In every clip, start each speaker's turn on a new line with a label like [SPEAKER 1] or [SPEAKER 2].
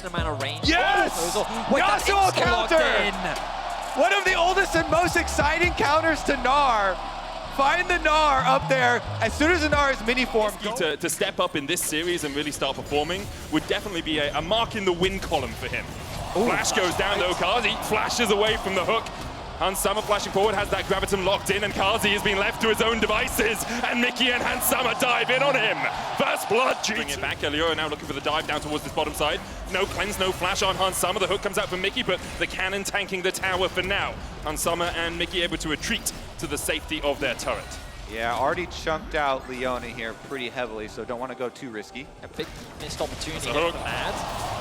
[SPEAKER 1] decent amount of range.
[SPEAKER 2] Yes! Yasuo counter! One of the oldest and most exciting counters to Gnar. Find the Gnar up there. As soon as the Gnar is mini form.
[SPEAKER 3] To step up in this series and really start performing would definitely be a mark in the win column for him. Ooh, Flash goes down though, Kazi flashes away from the hook. Hansama flashing forward, has that Graviton locked in, and Kazi has been left to his own devices, and Mickey and Hansama dive in on him. First blood, bring it back. Elio now looking for the dive down towards this bottom side. No cleanse, no flash on Hansama. The hook comes out for Mickey, but the cannon tanking the tower for now. Hansama and Mickey able to retreat to the safety of their turret.
[SPEAKER 2] Yeah, already chunked out Leona here pretty heavily, so don't want to go too risky.
[SPEAKER 1] A big missed opportunity
[SPEAKER 3] for
[SPEAKER 1] Mad.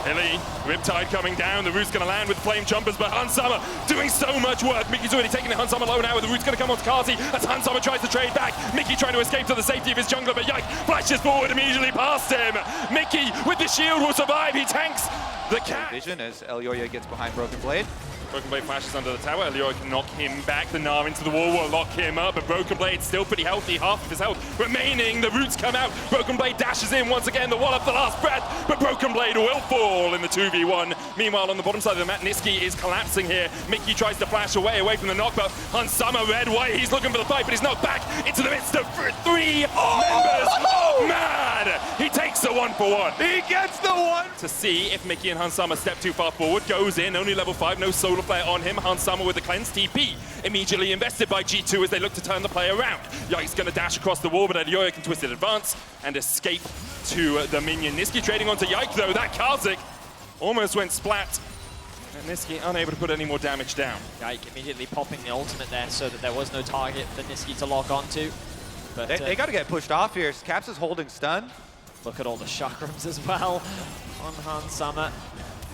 [SPEAKER 3] Hilly, Riptide coming down, the root's going to land with flame jumpers, but Hansama doing so much work. Mickey's already taking it, Hansama low now, the root's going to come on to Kazi as Hansama tries to trade back. Mickey trying to escape to the safety of his jungler, but Yike flashes forward immediately past him. Mickey with the shield will survive, he tanks the cat.
[SPEAKER 2] Vision as Elioya gets behind Broken Blade.
[SPEAKER 3] Broken Blade flashes under the tower, Elioya can knock him back, the Gnar into the wall will lock him up, but Broken Blade still pretty healthy, half of his health remaining, the roots come out, Broken Blade dashes in once again, the wall up the last breath, but Broken Blade will fall in the 2v1. Meanwhile, on the bottom side of the map, Niski is collapsing here, Mickey tries to flash away from the knock, but Hansama red white, he's looking for the fight, but he's knocked back into the midst of three members of Mad! He takes the 1-for-1.
[SPEAKER 2] He gets the one!
[SPEAKER 3] To see if Mickey and Hansama step too far forward, goes in, only level 5, no solar flare on him. Hansama with the cleanse TP, immediately invested by G2 as they look to turn the play around. Yike's gonna dash across the wall, but Elioya can twist it advance and escape to the minion. Niski trading onto Yike though, that Kazik almost went splat. And Niski unable to put any more damage down.
[SPEAKER 1] Yike immediately popping the ultimate there so that there was no target for Niski to lock onto. But
[SPEAKER 2] they gotta get pushed off here. Caps is holding stun.
[SPEAKER 1] Look at all the chakrams as well on Hansama.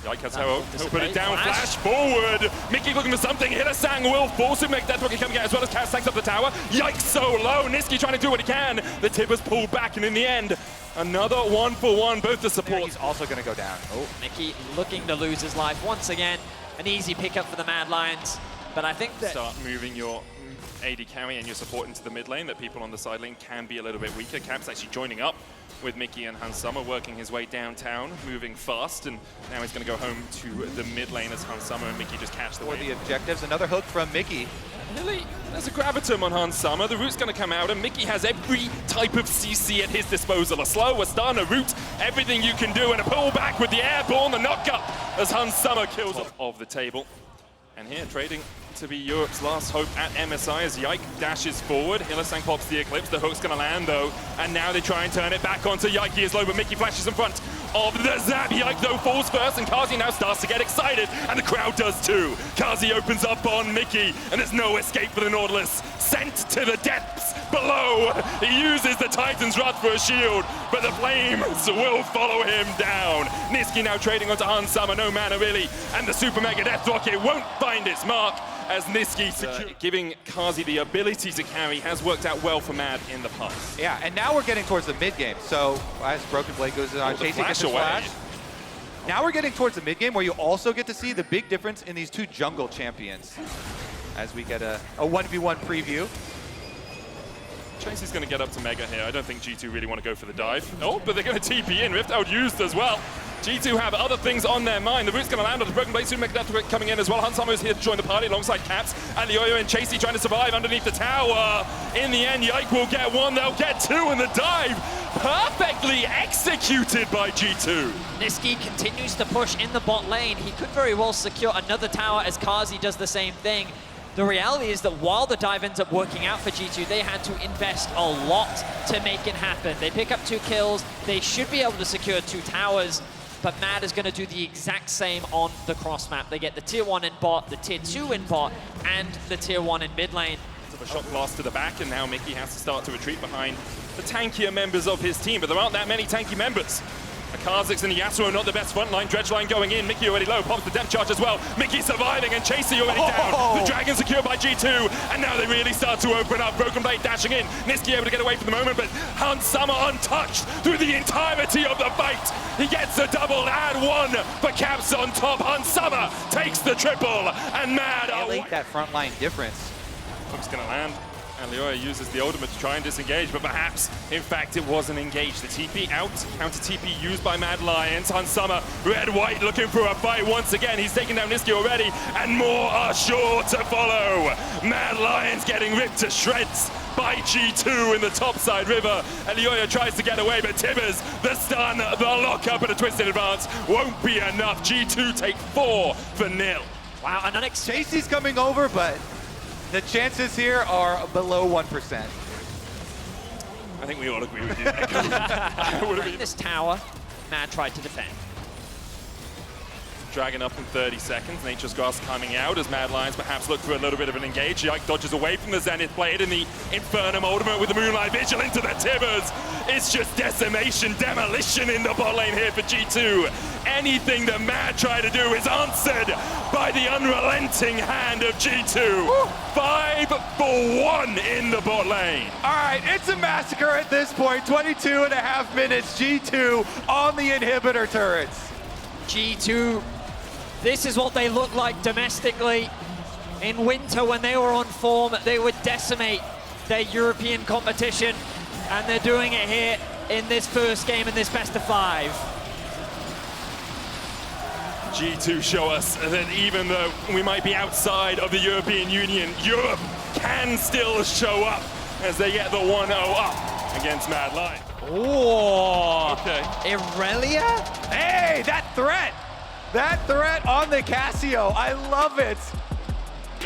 [SPEAKER 3] Yike has he'll put it down, flash forward. Mickey looking for something, Hillisang will force him, make that rocket coming out as well as Cass tanks up the tower. Yike so low, Niski trying to do what he can. The Tibbers pulled back, and in the end, another 1-for-1, both the support.
[SPEAKER 2] He's also gonna go down.
[SPEAKER 1] Oh, Mickey looking to lose his life once again. An easy pickup for the Mad Lions, but I think that...
[SPEAKER 3] Start moving your AD carry and your support into the mid lane, that people on the side lane can be a little bit weaker. Caps actually joining up with Mickey and Hansama, working his way downtown, moving fast, and now he's going to go home to the mid lane as Hansama and Mickey just catch the wave.
[SPEAKER 2] For the objectives, another hook from Mickey.
[SPEAKER 3] Hilly, there's a Gravitum on Hansama, the root's going to come out, and Mickey has every type of CC at his disposal. A slow, a stun, a root, everything you can do, and a pull back with the airborne, the knock-up as Hansama kills top of the table. And here, trading to be Europe's last hope at MSI as Yike dashes forward. Hillisang pops the Eclipse, the hook's gonna land though, and now they try and turn it back onto Yike. He is low, but Mickey flashes in front of the zap. Yike though falls first, and Kazi now starts to get excited, and the crowd does too. Kazi opens up on Mickey, and there's no escape for the Nautilus. Sent to the depths below. He uses the Titan's Wrath for a shield, but the flames will follow him down. Niski now trading onto Hansama, no mana really, and the Super Mega Death Rocket won't find its mark as Niski giving Kazi the ability to carry has worked out well for Mad in the past.
[SPEAKER 2] Yeah, and now we're getting towards the mid game. So as Broken Blade goes on chasing his flash. Now we're getting towards the mid game where you also get to see the big difference in these two jungle champions. As we get a 1v1 preview.
[SPEAKER 3] Chasey's going to get up to Mega here. I don't think G2 really want to go for the dive. Oh, but they're going to TP in. Rift out used as well. G2 have other things on their mind. The root's going to land on the Broken Blade soon. Make that coming in as well. Hansama is here to join the party alongside Caps. Elioya and Chasey trying to survive underneath the tower. In the end, Yike will get one. They'll get two, and the dive perfectly executed by G2.
[SPEAKER 1] Niski continues to push in the bot lane. He could very well secure another tower as Kazi does the same thing. The reality is that while the dive ends up working out for G2, they had to invest a lot to make it happen. They pick up 2 kills. They should be able to secure 2 towers. But Mad is going to do the exact same on the cross map. They get the tier 1 in bot, the tier 2 in bot, and the tier 1 in mid lane.
[SPEAKER 3] A shot blast to the back, and now Mickey has to start to retreat behind the tankier members of his team, but there aren't that many tanky members. A Kha'Zix and a Yasuo not the best front line. Dredge line going in. Mickey already low. Pops the depth charge as well. Mickey surviving, and Chasey already down. The Dragon secured by G2, and now they really start to open up. Broken Blade dashing in. Niski able to get away for the moment, but Hansama untouched through the entirety of the fight. He gets a double, add 1 for Caps on top. Hansama takes the triple, and Mad.
[SPEAKER 2] I like that front line difference.
[SPEAKER 3] Hook's gonna land. And Leoya uses the ultimate to try and disengage, but perhaps, in fact, it wasn't engaged. The TP out, counter TP used by Mad Lions. Hansama, red-white looking for a fight once again. He's taken down Niski already, and more are sure to follow. Mad Lions getting ripped to shreds by G2 in the topside river. And Leoya tries to get away, but Tibbers, the stun, the lockup, and a twisted advance won't be enough. G2 take 4-0.
[SPEAKER 1] Wow, an unexpected.
[SPEAKER 2] Chasey's coming over, but the chances here are below 1%.
[SPEAKER 3] I think we all agree with you.
[SPEAKER 1] In this tower, Mad tried to defend.
[SPEAKER 3] Dragon up in 30 seconds. Nature's Grass coming out as Mad Lions perhaps look for a little bit of an engage. Yike dodges away from the Zenith Blade in the Infernum ultimate with the Moonlight Vigil into the Tibbers. It's just decimation, demolition in the bot lane here for G2. Anything that Mad try to do is answered by the unrelenting hand of G2. 5-for-1 in the bot lane.
[SPEAKER 2] All right, it's a massacre at this point. 22.5 minutes, G2 on the inhibitor turrets.
[SPEAKER 1] G2, this is what they look like domestically. In winter, when they were on form, they would decimate their European competition, and they're doing it here in this first game in this best of 5.
[SPEAKER 3] G2 show us that even though we might be outside of the European Union, Europe can still show up as they get the 1-0 up against Mad Lions.
[SPEAKER 1] Oh,
[SPEAKER 3] okay.
[SPEAKER 1] Irelia?
[SPEAKER 2] Hey, that threat on the Casio, I love it.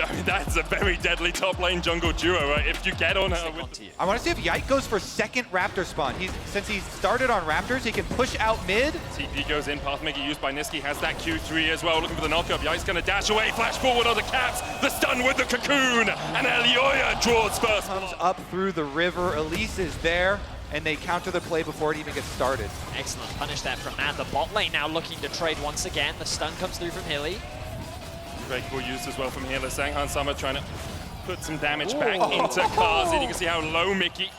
[SPEAKER 3] I mean, that's a very deadly top lane jungle duo, right? If you get on her with...
[SPEAKER 2] I want to see if Yike goes for second Raptor spawn. Since he started on Raptors, he can push out mid.
[SPEAKER 3] TP goes in, Pathmaker used by Niski, has that Q3 as well, looking for the knockup. Yike's gonna dash away, flash forward on the caps, the stun with the cocoon, and Leoya draws first.
[SPEAKER 2] Comes up through the river, Elise is there, and they counter the play before it even gets started.
[SPEAKER 1] Excellent punish there from Mad. The bot lane now looking to trade once again. The stun comes through from Hilly.
[SPEAKER 3] Breakable used as well from Healer Sang. Hansama trying to put some damage back into Kazi. You can see how low Mickey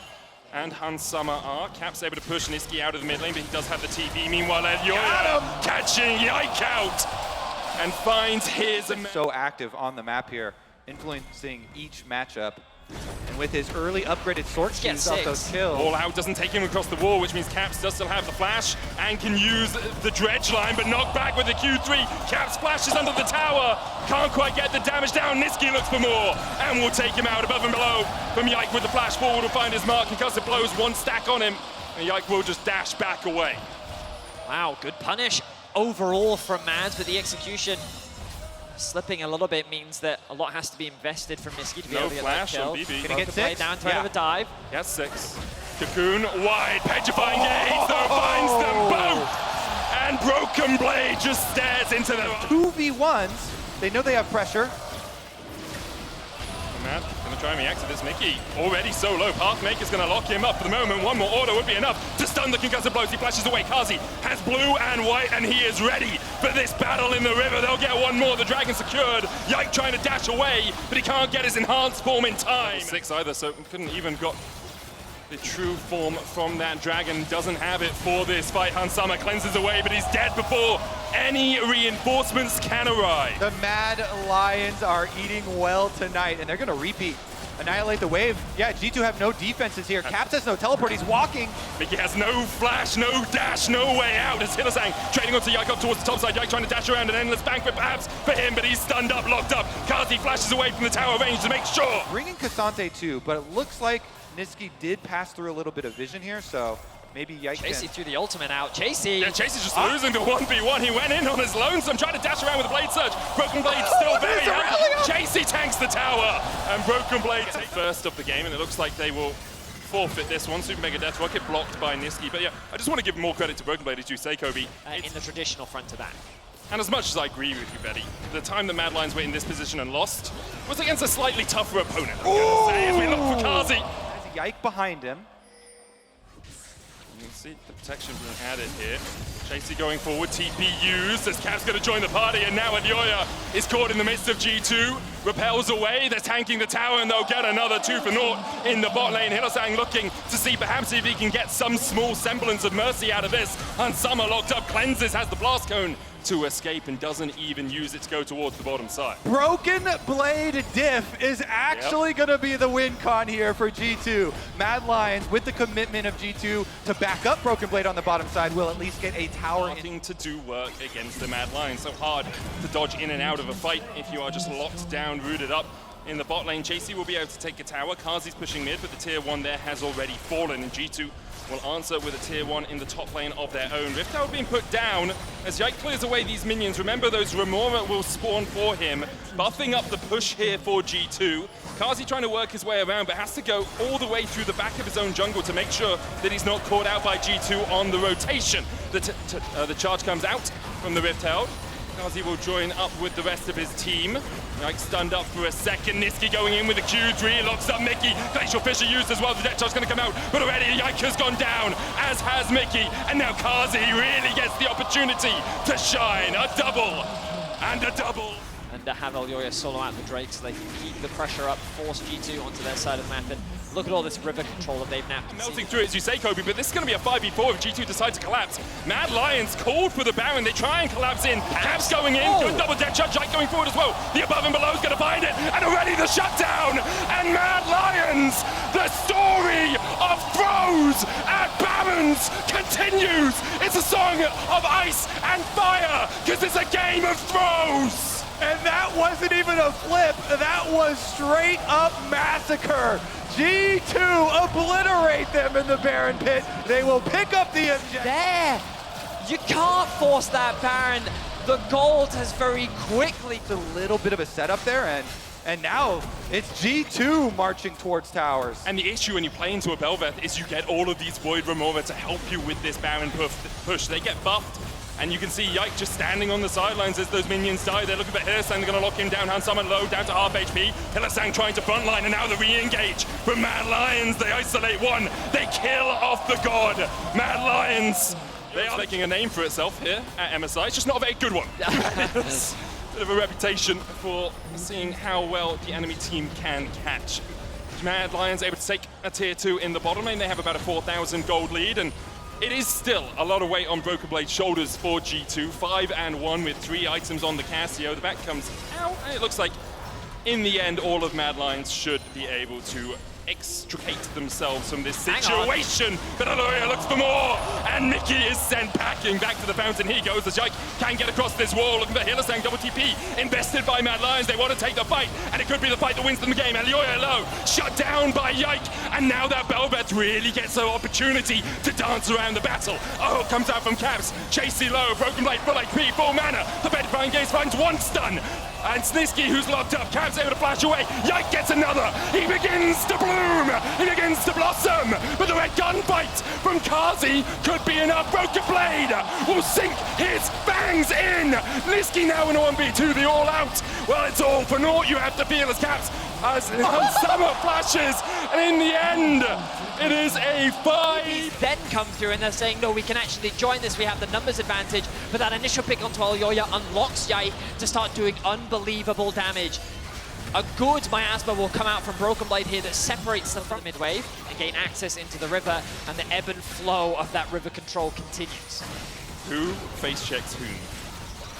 [SPEAKER 3] and Hansama are. Cap's able to push Niski out of the mid lane, but he does have the TP. Meanwhile, Leoya catching Yike out and finds his...
[SPEAKER 2] So active on the map here, influencing each matchup. And with his early upgraded sword skills off those kills.
[SPEAKER 3] All out doesn't take him across the wall, which means Caps does still have the flash and can use the dredge line, but knocked back with the Q3. Caps splashes under the tower, can't quite get the damage down. Niski looks for more and will take him out above and below. From Yike with the flash forward will find his mark, and Concussive blows one stack on him, and Yike will just dash back away.
[SPEAKER 1] Wow, good punish overall from Mads, but the execution slipping a little bit means that a lot has to be invested from Niski to be able to get that kill.
[SPEAKER 2] Can he get 6?
[SPEAKER 1] Down, threat of a dive.
[SPEAKER 3] Yes, 6. Cocoon wide, petrifying gaze, though finds them both. And Broken Blade just stares into them.
[SPEAKER 2] 2v1s, they know they have pressure.
[SPEAKER 3] Matt gonna try and react to this. Mickey already so low. Pathmaker's gonna lock him up for the moment. One more order would be enough to stun the concussive blows. He flashes away. Kazi has blue and white, and he is ready for this battle in the river. They'll get one more. The dragon secured. Yike trying to dash away, but he can't get his enhanced form in time. 6 either, so couldn't even got the true form from that dragon. Doesn't have it for this fight. Hansama cleanses away, but he's dead before any reinforcements can arrive.
[SPEAKER 2] The Mad Lions are eating well tonight, and they're going to repeat. Annihilate the wave. Yeah, G2 have no defenses here. Caps has no teleport. He's walking.
[SPEAKER 3] Mickey has no flash, no dash, no way out. As Hillisang trading onto Yike up towards the top side. Yike trying to dash around, an endless banquet perhaps for him, but he's stunned up, locked up. Kazi flashes away from the tower range to make sure.
[SPEAKER 2] Bringing Cassante too, but it looks like Niski did pass through a little bit of vision here, so maybe Yike
[SPEAKER 1] Chasey threw the ultimate out. Chasey!
[SPEAKER 3] Yeah, Chasey's just losing the 1v1. He went in on his lonesome, trying to dash around with a blade surge. Broken Blade still very high. Chasey tanks the tower, and Broken Blade takes first of the game, and it looks like they will forfeit this one. Super Mega Death Rocket blocked by Niski, but yeah, I just want to give more credit to Broken Blade, as you say, Kobe.
[SPEAKER 1] In the traditional front to back.
[SPEAKER 3] And as much as I agree with you, Betty, the time the Mad Lions were in this position and lost was against a slightly tougher opponent, I'm gonna say, as we look for Kazi.
[SPEAKER 2] Yike behind him.
[SPEAKER 3] You can see the protection being added here. Chasey going forward, TP used as Cap's going to join the party, and now Leoya is caught in the midst of G2. Repels away, they're tanking the tower, and they'll get another 2 for naught in the bot lane. Hillisang looking to see perhaps if he can get some small semblance of mercy out of this. Hansama locked up, cleanses, has the blast cone to escape and doesn't even use it to go towards the bottom side.
[SPEAKER 2] Broken Blade Diff is actually going to be the win con here for G2. Mad Lions, with the commitment of G2 to back up Broken Blade on the bottom side, will at least get a tower.
[SPEAKER 3] Starting to do work against the Mad Lions. So hard to dodge in and out of a fight if you are just locked down, rooted up. In the bot lane, Chasey will be able to take a tower. Kazi's pushing mid, but the tier 1 there has already fallen, and G2 will answer with a tier 1 in the top lane of their own. Rift Tower being put down as Yike clears away these minions. Remember, those Remora will spawn for him, buffing up the push here for G2. Kazi trying to work his way around, but has to go all the way through the back of his own jungle to make sure that he's not caught out by G2 on the rotation. The charge comes out from the Rift Herald. Kazi will join up with the rest of his team. Yike stunned up for a second. Niski going in with a Q3, locks up Mickey. Glacial Fisher used as well. The death charge going to come out, but already Yike has gone down, as has Mickey. And now Kazi really gets the opportunity to shine. A double and a double.
[SPEAKER 1] And to have Elyoya solo out the Drake so they can keep the pressure up, force G2 onto their side of the map. And look at all this river control that they've now
[SPEAKER 3] melting through it, as you say, Kobe, but this is going to be a 5v4 if G2 decide to collapse. Mad Lions called for the Baron. They try and collapse in. Caps going in. Good double dead shot. Yike going forward as well. The above and below is going to find it. And already the shutdown. And Mad Lions, the story of throws at Barons continues. It's a song of ice and fire because it's a game of throws.
[SPEAKER 2] And that wasn't even a flip, that was straight up massacre. G2 obliterate them in the Baron pit. They will pick up the objective.
[SPEAKER 1] There! You can't force that Baron. The gold has very quickly...
[SPEAKER 2] It's a little bit of a setup there, and now it's G2 marching towards towers.
[SPEAKER 3] And the issue when you play into a Belveth is you get all of these Void Remora to help you with this Baron push. They get buffed. And you can see Yike just standing on the sidelines as those minions die. They're looking for Hillsang, they're going to lock him down. Hansama low, down to half HP. Hillsang trying to frontline, and now the re-engage from Mad Lions. They isolate one, they kill off the god. Mad Lions, they are making a name for itself here at MSI. It's just not a very good one. Bit of a reputation for seeing how well the enemy team can catch. Mad Lions able to take a tier 2 in the bottom lane. They have about a 4,000 gold lead, and it is still a lot of weight on Broken Blade's shoulders for G2. 5-1 with 3 items on the Casio. The back comes out, and it looks like, in the end, all of Mad Lions should be able to extricate themselves from this situation. But Elyoya looks for more, and Mickey is sent packing back to the fountain. He goes as Yike can get across this wall. Looking for Hillsang, double TP, invested by Mad Lions. They want to take the fight, and it could be the fight that wins them the game. Elyoya low, shut down by Yike, and now that Belveth really gets an opportunity to dance around the battle. Oh, comes out from Caps. Chasey low, Broken Blade, full HP, full mana. The Bedfine Gaze finds one stun. And Snisky, who's locked up, Caps able to flash away. Yike gets another. He begins to bloom. He begins to blossom. But the red gunfight from Kazi could be enough. Broken Blade will sink his fangs in. Nisky now in a 1v2, the all out. Well, it's all for naught, you have to feel as Caps as summer flashes. And in the end, it is a 5.
[SPEAKER 1] Then come through and they're saying, no, we can actually join this. We have the numbers advantage. But that initial pick onto Elyoya unlocks Yike to start doing unbelievable damage. A good miasma will come out from Broken Blade here that separates them from the mid-wave and gain access into the river, and the ebb and flow of that river control continues.
[SPEAKER 3] Who face checks whom?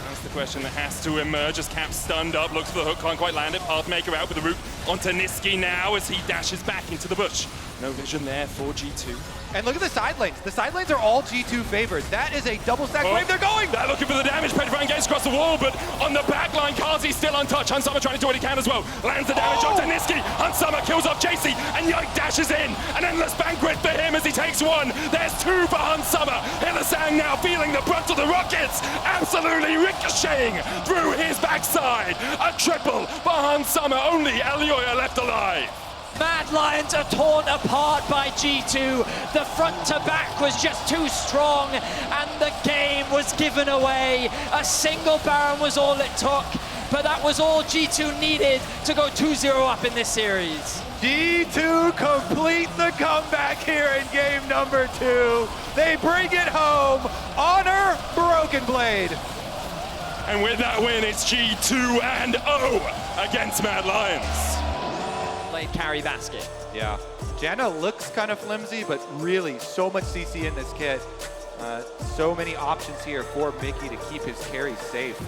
[SPEAKER 3] That's the question that has to emerge as Cap stunned up, looks for the hook, can't quite land it. Pathmaker out with the root onto Nisky now as he dashes back into the bush. No vision there for G2.
[SPEAKER 2] And look at the side lanes. The side lanes are all G2 favored. That is a double stack wave. They're going!
[SPEAKER 3] They're looking for the damage. Petrifying Gaze across the wall, but on the back line, Kazi's still untouched. Hansama trying to do what he can as well. Lands the damage onto Nisky. Hansama kills off Chasey, and Yike dashes in. An endless banquet for him as he takes one. There's 2 for Hansama. Hillsang now feeling the brunt of the rockets. Absolutely ricocheting through his backside. A triple for Hansama. Only Elyoya left alive.
[SPEAKER 1] Mad Lions are torn apart by G2. The front to back was just too strong, and the game was given away. A single Baron was all it took, but that was all G2 needed to go 2-0 up in this series.
[SPEAKER 2] G2 complete the comeback here in game number 2. They bring it home. Honor Broken Blade.
[SPEAKER 3] And with that win, it's G2-0 against Mad Lions.
[SPEAKER 1] Blade carry basket.
[SPEAKER 2] Yeah. Janna looks kind of flimsy, but really so much CC in this kit. So many options here for Mickey to keep his carry safe.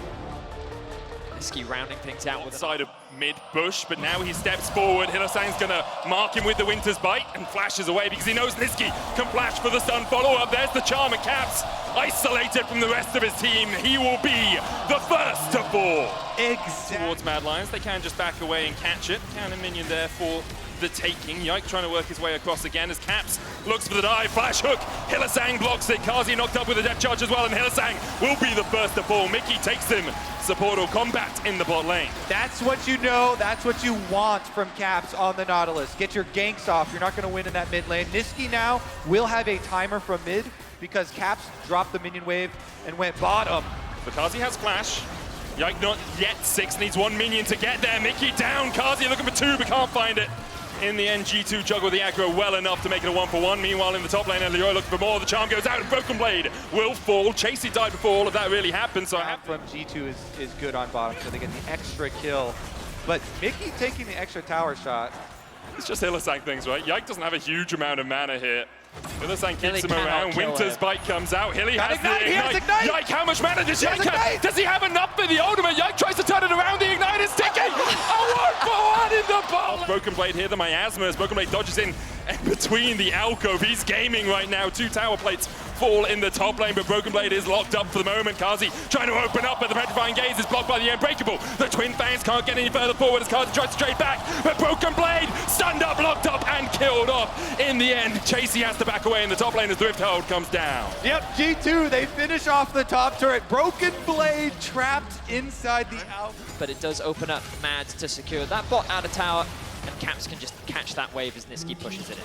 [SPEAKER 1] Niski rounding things out with
[SPEAKER 3] Side of mid bush, but now he steps forward. Hylissang's gonna mark him with the Winter's Bite and flashes away because he knows Niski can flash for the stun follow-up. There's the charm, and Caps isolated from the rest of his team. He will be the first to fall.
[SPEAKER 2] Exactly.
[SPEAKER 3] Towards Mad Lions, they can just back away and catch it. Counter minion there for the taking. Yike trying to work his way across again as Caps looks for the dive. Flash hook. Hylissang blocks it. Kazi knocked up with a death charge as well, and Hylissang will be the first to fall. Mickey takes him. Support or combat in the bot lane.
[SPEAKER 2] That's what you know. That's what you want from Caps on the Nautilus. Get your ganks off. You're not going to win in that mid lane. Niski now will have a timer from mid because Caps dropped the minion wave and went bottom.
[SPEAKER 3] But Kazi has flash. Yike not yet 6, needs 1 minion to get there. Mickey down. Kazi looking for 2 but can't find it. In the end, G2 juggle the aggro well enough to make it a 1-for-1. Meanwhile, in the top lane, Elioy looking for more. The charm goes out, and Broken Blade will fall. Chasey died before all of that really happened, so
[SPEAKER 2] from G2 is good on bottom, so they get the extra kill. But Mickey taking the extra tower shot.
[SPEAKER 3] It's just Hylissang things, right? Yike doesn't have a huge amount of mana here. Hylissang keeps him around. Winter's Bite comes out. Hilly has the ignite. Yike, how much mana does Yike have? Does he have enough for the ultimate? Yike tries to turn it around. The ignite is ticking. A 1-for-1 in the ball. Broken Blade here, the miasmas. Broken Blade dodges in between the alcove. He's gaming right now. 2 tower plates fall in the top lane, but Broken Blade is locked up for the moment. Kazi trying to open up, but the Petrifying Gaze is blocked by the Unbreakable. The Twin Fangs can't get any further forward as Kazi tries to trade back, but Broken Blade stunned up, locked up, and killed off. In the end, Chasey has to back away in the top lane as Drift Hold comes down.
[SPEAKER 2] Yep, G2, they finish off the top turret. Broken Blade trapped inside the out.
[SPEAKER 1] but it does open up Mad to secure that bot out of tower, and Caps can just catch that wave as Niski pushes it in.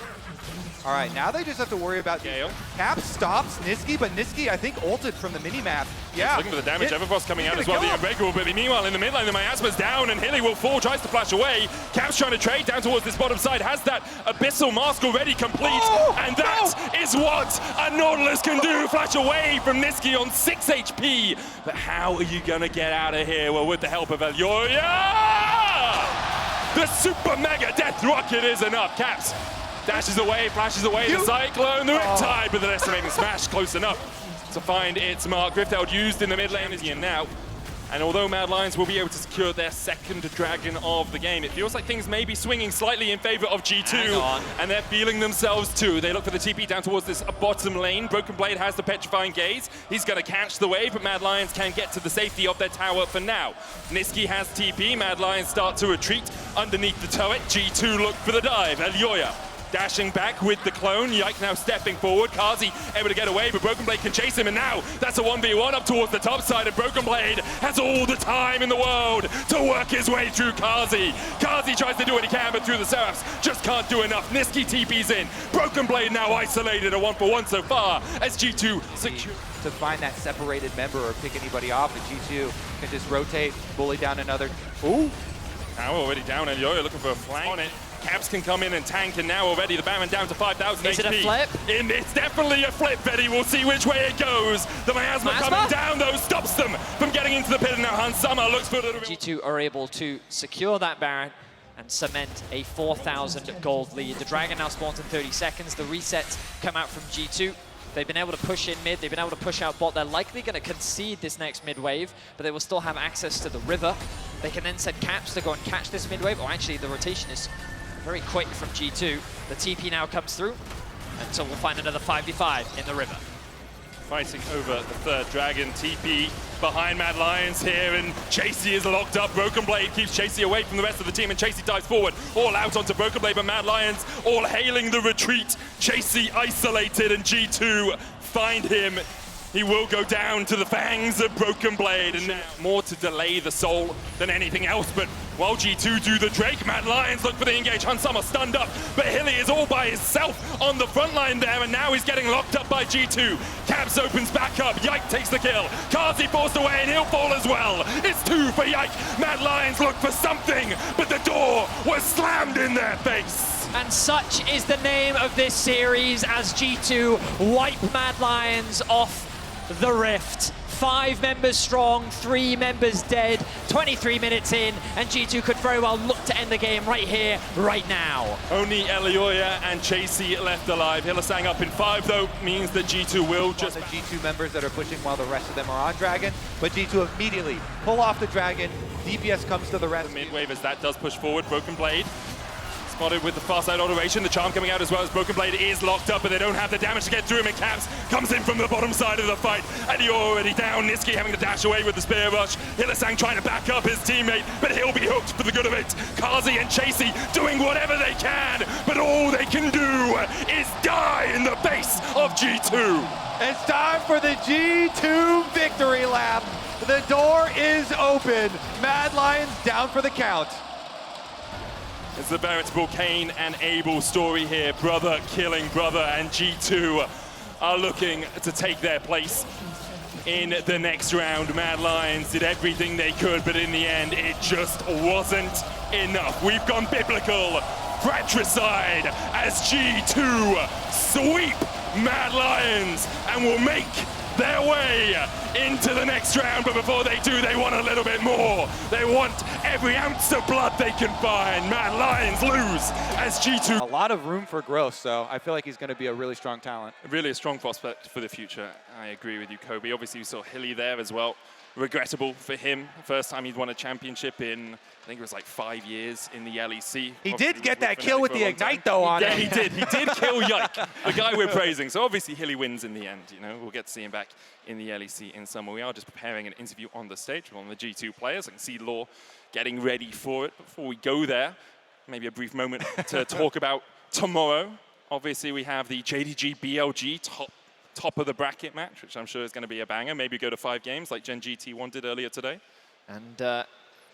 [SPEAKER 2] All right, now they just have to worry about
[SPEAKER 3] Gale.
[SPEAKER 2] Caps stops Niski, but Niski, I think, ulted from the mini-map. Yeah.
[SPEAKER 3] Looking for the damage. Everfrost coming out as well. The Unbreakable, but meanwhile, in the mid lane, the miasma's down, and Hilly will fall, tries to flash away. Caps trying to trade down towards this bottom side, has that Abyssal Mask already complete, and that is what a Nautilus can do. Flash away from Niski on 6 HP. But how are you going to get out of here? Well, with the help of Elioya! The super mega death rocket is enough. Caps dashes away, flashes away, the Cyclone, the Riptide, but the estimating smash close enough to find its mark. Grifteld used in the mid lane is here now. And although Mad Lions will be able to secure their second dragon of the game, it feels like things may be swinging slightly in favor of G2. And they're feeling themselves too. They look for the TP down towards this bottom lane. Broken Blade has the Petrifying Gaze. He's going to catch the wave, but Mad Lions can get to the safety of their tower for now. Niski has TP. Mad Lions start to retreat underneath the turret. G2 look for the dive. Elioya dashing back with the clone. Yike now stepping forward. Kazi able to get away, but Broken Blade can chase him, and now that's a 1v1 up towards the top side, and Broken Blade has all the time in the world to work his way through Kazi. Kazi tries to do what he can, but through the Seraphs just can't do enough. Niski TP's in. Broken Blade now isolated, a 1-for-1 so far as G2 secure.
[SPEAKER 2] To find that separated member or pick anybody off, and G2 can just rotate, bully down another. Ooh.
[SPEAKER 3] Now already down, Elioya looking for a flank on it. Caps can come in and tank, and now already the Baron down to 5,000 HP.
[SPEAKER 1] Is it a flip?
[SPEAKER 3] It's definitely a flip, Betty. We'll see which way it goes. The miasma coming down, though, stops them from getting into the pit. And now Hans Summer looks for a little bit.
[SPEAKER 1] G2 are able to secure that Baron and cement a 4,000 gold lead. The Dragon now spawns in 30 seconds. The resets come out from G2. They've been able to push in mid, they've been able to push out bot. They're likely going to concede this next mid wave, but they will still have access to the river. They can then send Caps to go and catch this mid wave. Oh, actually, the rotation is very quick from G2. The TP now comes through, and so we'll find another 5v5 in the river.
[SPEAKER 3] Fighting over the third dragon. TP behind Mad Lions here, and Chasey is locked up. Broken Blade keeps Chasey away from the rest of the team, and Chasey dives forward, all out onto Broken Blade, but Mad Lions all hailing the retreat. Chasey isolated, and G2 find him. He will go down to the fangs of Broken Blade, and now more to delay the soul than anything else. But while G2 do the Drake, Mad Lions look for the engage. Hansama stunned up, but Hilly is all by himself on the front line there, and now he's getting locked up by G2. Caps opens back up, Yike takes the kill. Kazi forced away, and he'll fall as well. It's 2 for Yike. Mad Lions look for something, but the door was slammed in their face.
[SPEAKER 1] And such is the name of this series as G2 wipe Mad Lions off the Rift 5 members strong, 3 members dead, 23 minutes in, and G2 could very well look to end the game right here, right now.
[SPEAKER 3] Only Elioya and Chasey left alive. Hylissang up in 5, though, means that G2 will just...
[SPEAKER 2] The G2 members that are pushing while the rest of them are on Dragon, but G2 immediately pull off the Dragon. DPS comes to the rescue.
[SPEAKER 3] Mid-wave as that does push forward. Broken Blade spotted with the far side automation. The charm coming out as well as Broken Blade is locked up, but they don't have the damage to get through him. And Caps comes in from the bottom side of the fight, and you're already down. Niski having to dash away with the spear rush. Hylissang trying to back up his teammate, but he'll be hooked for the good of it. Kazi and Chasey doing whatever they can, but all they can do is die in the base of G2.
[SPEAKER 2] It's time for the G2 victory lap. The door is open. Mad Lions down for the count.
[SPEAKER 3] It's the veritable Cain and Abel story here. Brother killing brother, and G2 are looking to take their place in the next round. Mad Lions did everything they could, but in the end, it just wasn't enough. We've gone biblical, fratricide, as G2 sweep Mad Lions and will make their way into the next round. But before they do, they want a little bit more. They want every ounce of blood they can find. Mad Lions lose as G2.
[SPEAKER 2] A lot of room for growth, so I feel like he's going to be a really strong talent.
[SPEAKER 3] Really a strong prospect for the future. I agree with you, Kobe. Obviously, we saw Hilly there as well. Regrettable for him. First time he'd won a championship in, I think it was like 5 years in the LEC.
[SPEAKER 2] He did get that kill with the Ignite, though, on him.
[SPEAKER 3] He did kill Yike, the guy we're praising. So obviously Hilly wins in the end. You know, we'll get to see him back in the LEC in summer. We are just preparing an interview on the stage with one of the G2 players. I can see Law getting ready for it. Before we go there, maybe a brief moment to talk about tomorrow. Obviously, we have the JDG BLG top of the bracket match, which I'm sure is going to be a banger. Maybe go to 5 games like Gen GT1 did earlier today.
[SPEAKER 1] And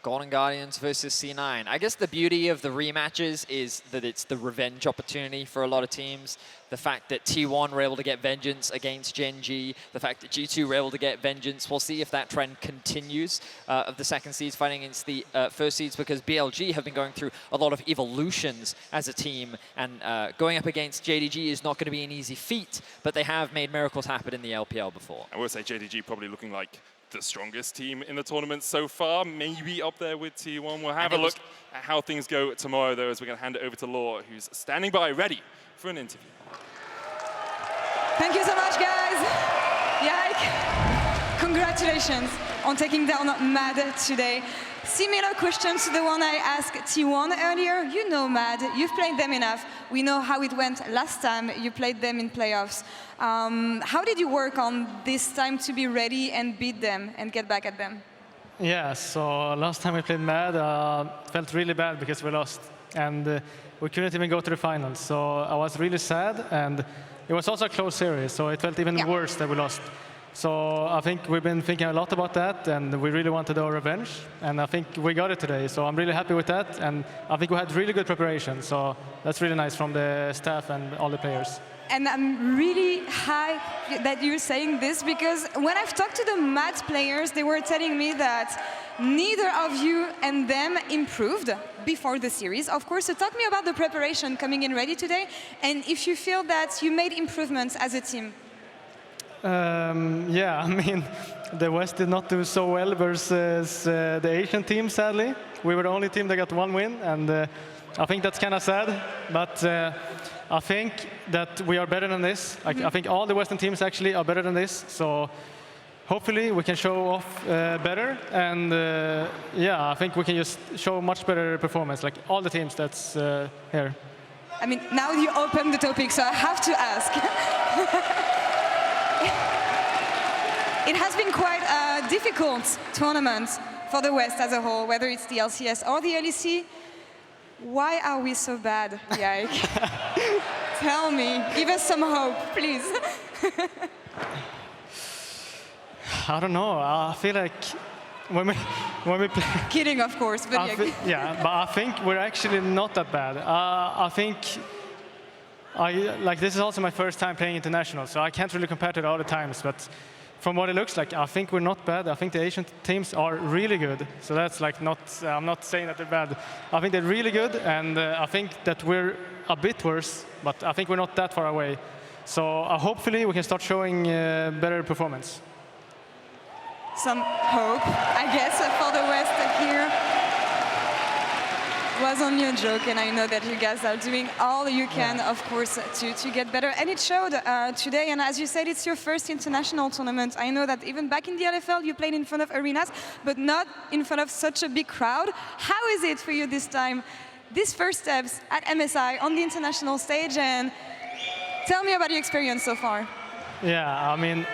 [SPEAKER 1] Golden Guardians versus C9. I guess the beauty of the rematches is that it's the revenge opportunity for a lot of teams. The fact that T1 were able to get vengeance against Gen G, the fact that G2 were able to get vengeance. We'll see if that trend continues of the second seeds fighting against the first seeds, because BLG have been going through a lot of evolutions as a team, and going up against JDG is not going to be an easy feat, but they have made miracles happen in the LPL before.
[SPEAKER 3] I will say JDG probably looking like the strongest team in the tournament so far, maybe up there with T1. We'll have a look at how things go tomorrow, though, as we're going to hand it over to Law, who's standing by ready for an interview.
[SPEAKER 4] Thank you so much, guys. Yike, congratulations on taking down Mad today. Similar questions to the one I asked T1 earlier. You know Mad, you've played them enough. We know how it went last time you played them in playoffs. How did you work on this time to be ready and beat them and get back at them?
[SPEAKER 5] Yeah, so last time we played Mad, felt really bad because we lost. And we couldn't even go to the finals. So I was really sad. And it was also a close series, so it felt even worse that we lost. So I think we've been thinking a lot about that, and we really wanted our revenge. And I think we got it today, so I'm really happy with that. And I think we had really good preparation, so that's really nice from the staff and all the players.
[SPEAKER 4] And I'm really happy that you're saying this, because when I've talked to the Mad players, they were telling me that neither of you and them improved before the series. Of course, so talk me about the preparation coming in ready today, and if you feel that you made improvements as a team.
[SPEAKER 5] Yeah, I mean, the West did not do so well versus the Asian team, sadly. We were the only team that got 1 win, and I think that's kind of sad. But I think that we are better than this. I think all the Western teams actually are better than this. So hopefully we can show off better. And yeah, I think we can just show much better performance, like all the teams that's here.
[SPEAKER 4] I mean, now you open the topic, so I have to ask. It has been quite a difficult tournament for the West as a whole, whether it's the LCS or the LEC. Why are we so bad, Yike? Tell me, give us some hope, please.
[SPEAKER 5] I don't know. I feel like when we play.
[SPEAKER 4] Kidding, of course, but
[SPEAKER 5] yeah, but I think we're actually not that bad. I think this is also my first time playing international, so I can't really compare to the other times, but from what it looks like, I think we're not bad. I think the Asian teams are really good. So that's like not, I'm not saying that they're bad. I think they're really good, and I think that we're a bit worse, but I think we're not that far away. So hopefully we can start showing better performance.
[SPEAKER 4] some hope, I guess, for the West here. It was only a joke, and I know that you guys are doing all you can, of course, to get better. And it showed today, and as you said, it's your first international tournament. I know that even back in the LFL, you played in front of arenas, but not in front of such a big crowd. How is it for you this time, these first steps at MSI on the international stage? And tell me about your experience so far.
[SPEAKER 5] Yeah, I mean,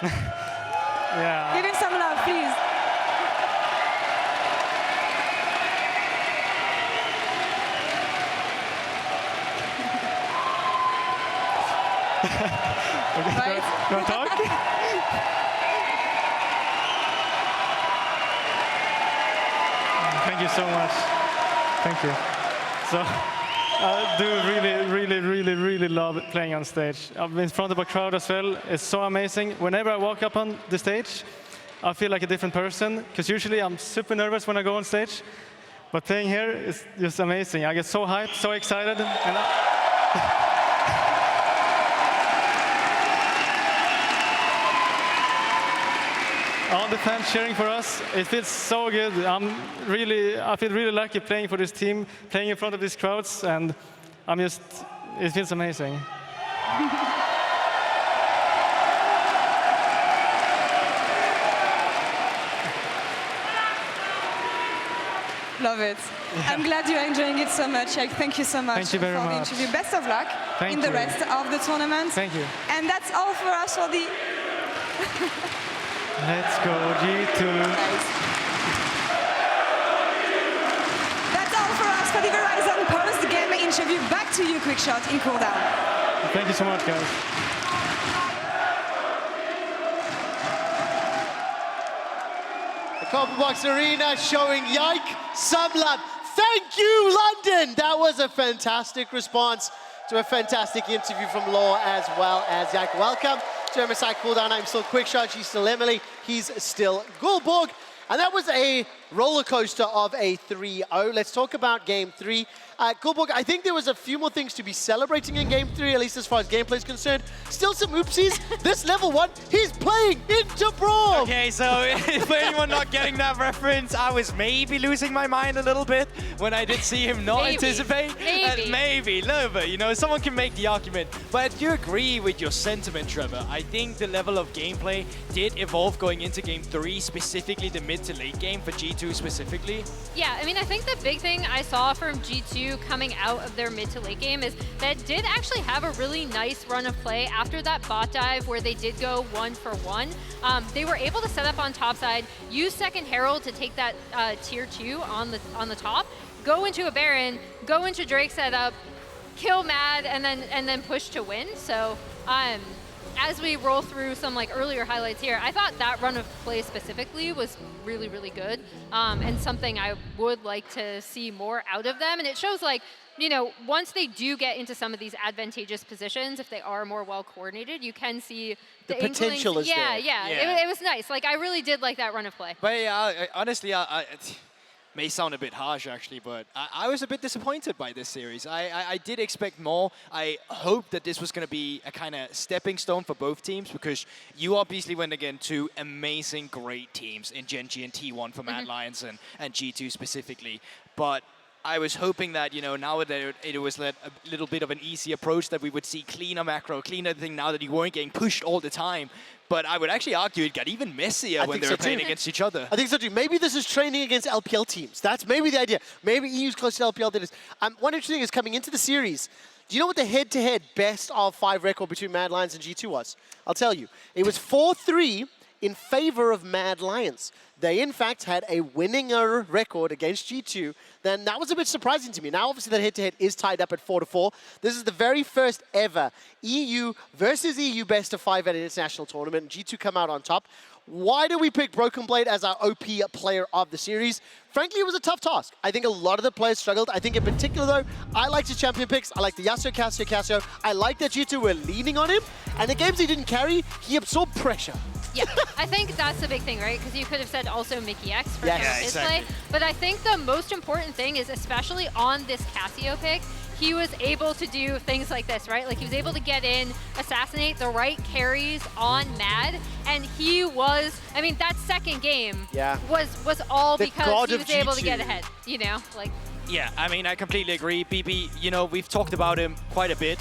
[SPEAKER 5] yeah.
[SPEAKER 4] Give him some love, please. Right?
[SPEAKER 5] You want to talk? Thank you so much. Thank you. So, I do really love playing on stage. I've been in front of a crowd as well. It's so amazing. Whenever I walk up on the stage, I feel like a different person, because usually I'm super nervous when I go on stage. But playing here is just amazing. I get so hyped, so excited. And all the fans cheering for us, it feels so good. I feel really lucky playing for this team, playing in front of these crowds, and it feels amazing.
[SPEAKER 4] Love it. Yeah. I'm glad you're enjoying it so much. Thank you so much
[SPEAKER 5] for the
[SPEAKER 4] interview. Best of luck in the rest of the tournament.
[SPEAKER 5] Thank you.
[SPEAKER 4] And that's all for us for the...
[SPEAKER 5] Let's go, G2.
[SPEAKER 4] That's all for us for the Verizon post-game interview. Back to you, Quickshot, in cooldown.
[SPEAKER 5] Thank you so much, guys.
[SPEAKER 6] The Copper Box Arena showing Yike some love. Thank you, London. That was a fantastic response to a fantastic interview from Law as well as Yike. Welcome to MSI Cooldown. I'm still Quickshot, she's still Emily, he's still Gulborg. And that was a roller coaster of a 3-0. Let's talk about game 3. Gulborg, I think there was a few more things to be celebrating in game 3, at least as far as gameplay is concerned. Still some oopsies. This level 1, he's playing into Braum.
[SPEAKER 7] Okay, so for anyone not getting that reference, I was maybe losing my mind a little bit when I did see him not anticipate. Maybe, a little bit, you know, someone can make the argument. But I do agree with your sentiment, Trevor. I think the level of gameplay did evolve going into game 3, specifically the mid to late game for G2 specifically.
[SPEAKER 8] Yeah, I mean, I think the big thing I saw from G2 coming out of their mid to late game is that did actually have a really nice run of play after that bot dive where they did go 1-for-1. They were able to set up on top side, use second Herald to take that tier 2 on the top, go into a Baron, go into Drake setup, kill Mad, and then push to win. So as we roll through some like earlier highlights here, I thought that run of play specifically was really, really good, and something I would like to see more out of them. And it shows, like, you know, once they do get into some of these advantageous positions, if they are more well coordinated, you can see the
[SPEAKER 6] potential is there.
[SPEAKER 8] Yeah. It was nice. Like, I really did like that run of play.
[SPEAKER 7] But yeah, honestly, it may sound a bit harsh actually, but I was a bit disappointed by this series. I did expect more. I hoped that this was going to be a kind of stepping stone for both teams, because you obviously went against two amazing, great teams in Gen.G and T1 for Mad Lions and G2 specifically. But I was hoping that, you know, now that it was a little bit of an easy approach, that we would see cleaner macro, cleaner thing now that you weren't getting pushed all the time. But I would actually argue it got even messier when they were playing against each other.
[SPEAKER 6] I think so too. Maybe this is training against LPL teams. That's maybe the idea. Maybe EU's close to LPL did this. One interesting thing is coming into the series, do you know what the head-to-head best of 5 record between Mad Lions and G2 was? I'll tell you. It was 4-3 in favor of Mad Lions. They, in fact, had a winninger record against G2. Then that was a bit surprising to me. Now, obviously, that head-to-head is tied up at 4-4. This is the very first ever EU versus EU best of 5 at an international tournament. G2 come out on top. Why do we pick Broken Blade as our OP player of the series? Frankly, it was a tough task. I think a lot of the players struggled. I think in particular, though, I liked his champion picks. I liked the Yasuo, Cassio. I liked that G2 were leaning on him. And the games he didn't carry, he absorbed pressure.
[SPEAKER 8] Yeah, I think that's the big thing, right? Because you could have said also Mickey X for
[SPEAKER 6] yes,
[SPEAKER 8] his play. But I think the most important thing is, especially on this Cassio pick, he was able to do things like this, right? Like he was able to get in, assassinate the right carries on Mad, and he was, I mean, that second game was all because he was able to get ahead, you know? Like.
[SPEAKER 7] Yeah, I mean, I completely agree. BB, you know, we've talked about him quite a bit.